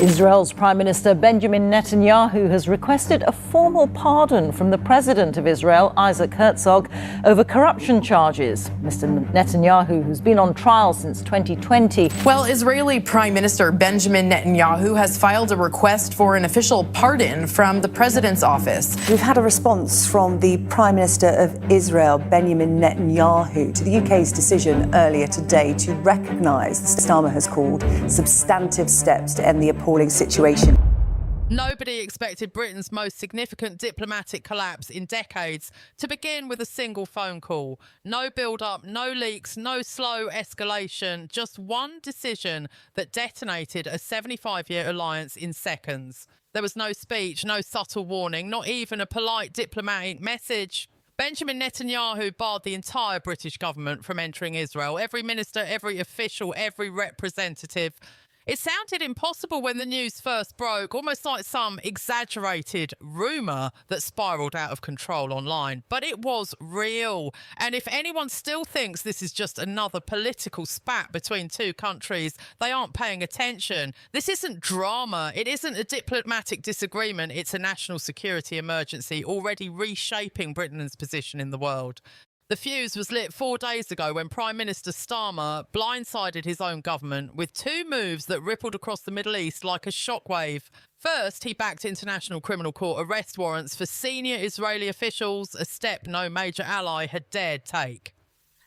Israel's Prime Minister Benjamin Netanyahu has requested a formal pardon from the President of Israel, Isaac Herzog, over corruption charges. Mr. Netanyahu, who's been on trial since 2020. Well, Israeli Prime Minister Benjamin Netanyahu has filed a request for an official pardon from the President's office. We've had a response from the Prime Minister of Israel, Benjamin Netanyahu, to the UK's decision earlier today to recognise the Starmer has called substantive steps to end the appalling situation. Nobody expected Britain's most significant diplomatic collapse in decades to begin with a single phone call. No build-up, no leaks, no slow escalation, just one decision that detonated a 75-year alliance in seconds. There was no speech, no subtle warning, not even a polite diplomatic message. Benjamin Netanyahu barred the entire British government from entering Israel. Every minister, every official, every representative. It sounded impossible when the news first broke, almost like some exaggerated rumour that spiralled out of control online. But it was real. And if anyone still thinks this is just another political spat between two countries, they aren't paying attention. This isn't drama. It isn't a diplomatic disagreement. It's a national security emergency already reshaping Britain's position in the world. The fuse was lit 4 days ago when Prime Minister Starmer blindsided his own government with two moves that rippled across the Middle East like a shockwave. First, he backed International Criminal Court arrest warrants for senior Israeli officials, a step no major ally had dared take.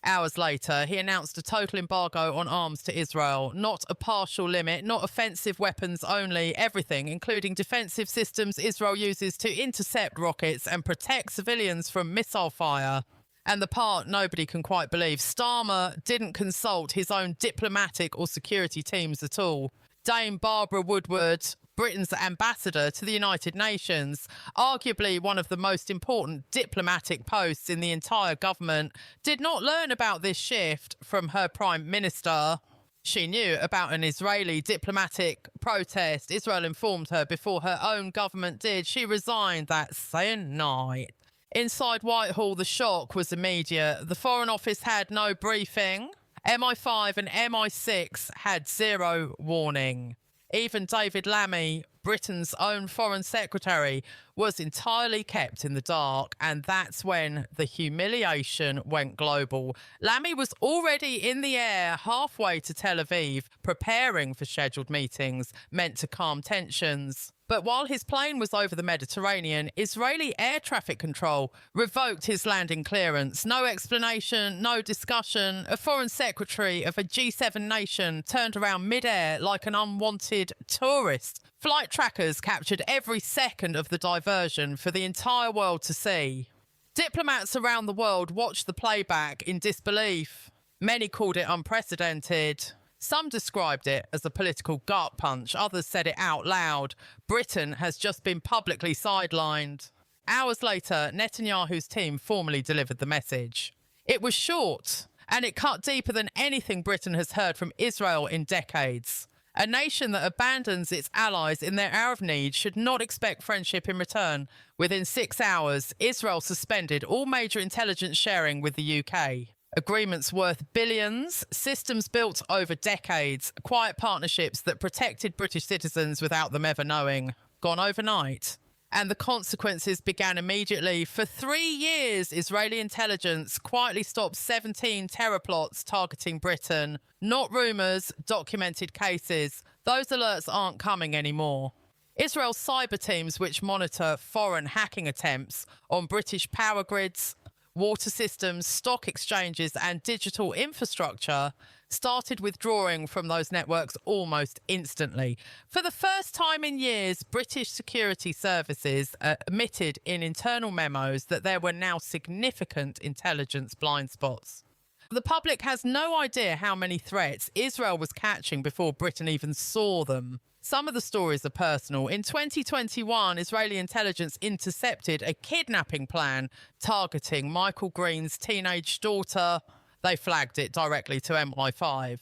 Hours later, he announced a total embargo on arms to Israel, not a partial limit, not offensive weapons only, everything, including defensive systems Israel uses to intercept rockets and protect civilians from missile fire. And the part nobody can quite believe, Starmer didn't consult his own diplomatic or security teams at all. Dame Barbara Woodward, Britain's ambassador to the United Nations, arguably one of the most important diplomatic posts in the entire government, did not learn about this shift from her Prime Minister. She knew about an Israeli diplomatic protest. Israel informed her before her own government did. She resigned that same night. Inside Whitehall, the shock was immediate. The Foreign Office had no briefing. MI5 and MI6 had zero warning. Even David Lammy, Britain's own Foreign Secretary, was entirely kept in the dark, and that's when the humiliation went global. Lammy was already in the air halfway to Tel Aviv, preparing for scheduled meetings meant to calm tensions. But while his plane was over the Mediterranean, Israeli air traffic control revoked his landing clearance. No explanation, no discussion. A foreign secretary of a G7 nation turned around mid-air like an unwanted tourist. Flight trackers captured every second of the diversion for the entire world to see. Diplomats around the world watched the playback in disbelief. Many called it unprecedented. Some described it as a political gut punch. Others said it out loud. Britain has just been publicly sidelined. Hours later, Netanyahu's team formally delivered the message. It was short, and it cut deeper than anything Britain has heard from Israel in decades. A nation that abandons its allies in their hour of need should not expect friendship in return. Within 6 hours, Israel suspended all major intelligence sharing with the UK. Agreements worth billions, systems built over decades, quiet partnerships that protected British citizens without them ever knowing, gone overnight. And the consequences began immediately. For 3 years, Israeli intelligence quietly stopped 17 terror plots targeting Britain. Not rumours, documented cases. Those alerts aren't coming anymore. Israel's cyber teams, which monitor foreign hacking attempts on British power grids, water systems, stock exchanges and digital infrastructure, started withdrawing from those networks almost instantly. For the first time in years, British security services admitted in internal memos that there were now significant intelligence blind spots. The public has no idea how many threats Israel was catching before Britain even saw them. Some of the stories are personal. In 2021, Israeli intelligence intercepted a kidnapping plan targeting Michael Green's teenage daughter. They flagged it directly to MI5.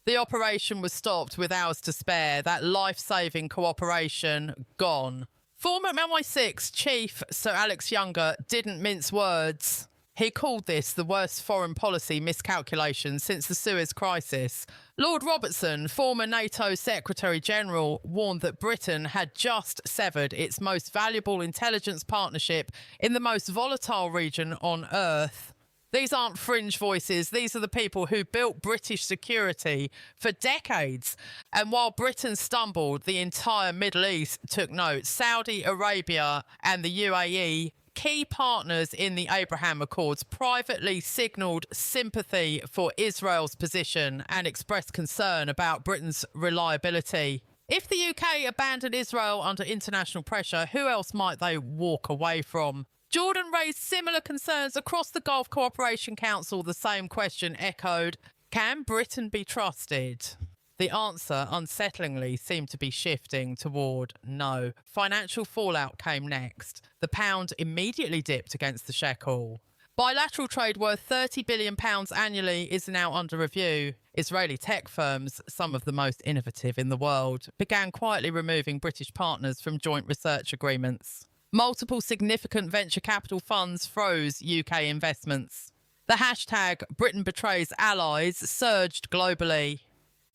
The operation was stopped with hours to spare. That life-saving cooperation gone. Former MI6 chief Sir Alex Younger didn't mince words. He called this the worst foreign policy miscalculation since the Suez crisis. Lord Robertson, former NATO Secretary-General, warned that Britain had just severed its most valuable intelligence partnership in the most volatile region on Earth. These aren't fringe voices. These are the people who built British security for decades. And while Britain stumbled, the entire Middle East took note. Saudi Arabia and the UAE, key partners in the Abraham Accords, privately signalled sympathy for Israel's position and expressed concern about Britain's reliability. If the UK abandoned Israel under international pressure, who else might they walk away from? Jordan raised similar concerns across the Gulf Cooperation Council. The same question echoed. Can Britain be trusted? The answer, unsettlingly, seemed to be shifting toward no. Financial fallout came next. The pound immediately dipped against the shekel. Bilateral trade worth £30 billion annually is now under review. Israeli tech firms, some of the most innovative in the world, began quietly removing British partners from joint research agreements. Multiple significant venture capital funds froze UK investments. The hashtag Britain betrays allies surged globally.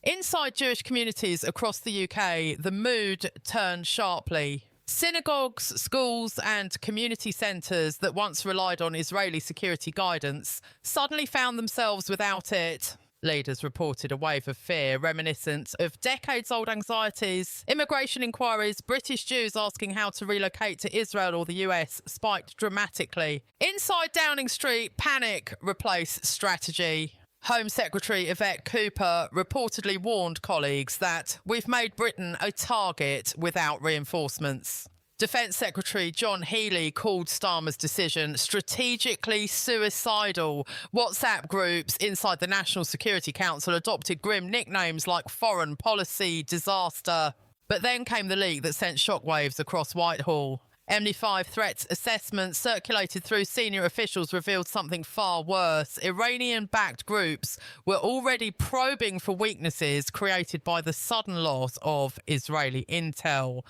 Inside Jewish communities across the UK, the mood turned sharply. Synagogues, schools and community centres that once relied on Israeli security guidance suddenly found themselves without it. Leaders reported a wave of fear reminiscent of decades-old anxieties. Immigration inquiries, British Jews asking how to relocate to Israel or the US spiked dramatically. Inside Downing Street, panic replaced strategy. Home Secretary Yvette Cooper reportedly warned colleagues that we've made Britain a target without reinforcements. Defence Secretary John Healey called Starmer's decision strategically suicidal. WhatsApp groups inside the National Security Council adopted grim nicknames like foreign policy disaster. But then came the leak that sent shockwaves across Whitehall. MD5 threat assessments circulated through senior officials revealed something far worse. Iranian-backed groups were already probing for weaknesses created by the sudden loss of Israeli intel.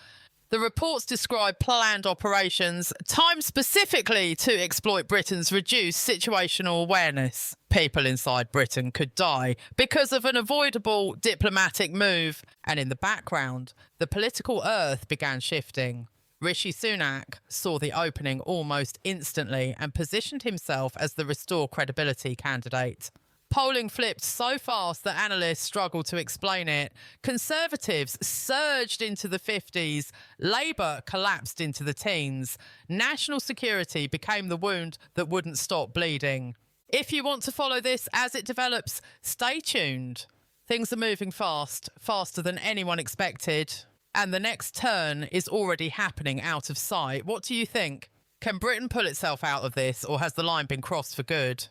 The reports describe planned operations timed specifically to exploit Britain's reduced situational awareness. People inside Britain could die because of an avoidable diplomatic move. And in the background, the political earth began shifting. Rishi Sunak saw the opening almost instantly and positioned himself as the Restore Credibility candidate. Polling flipped so fast that analysts struggled to explain it. Conservatives surged into the 50s. Labour collapsed into the teens. National security became the wound that wouldn't stop bleeding. If you want to follow this as it develops, stay tuned. Things are moving fast, faster than anyone expected. And the next turn is already happening out of sight. What do you think? Can Britain pull itself out of this, or has the line been crossed for good?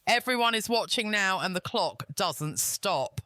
Everyone is watching now and the clock doesn't stop.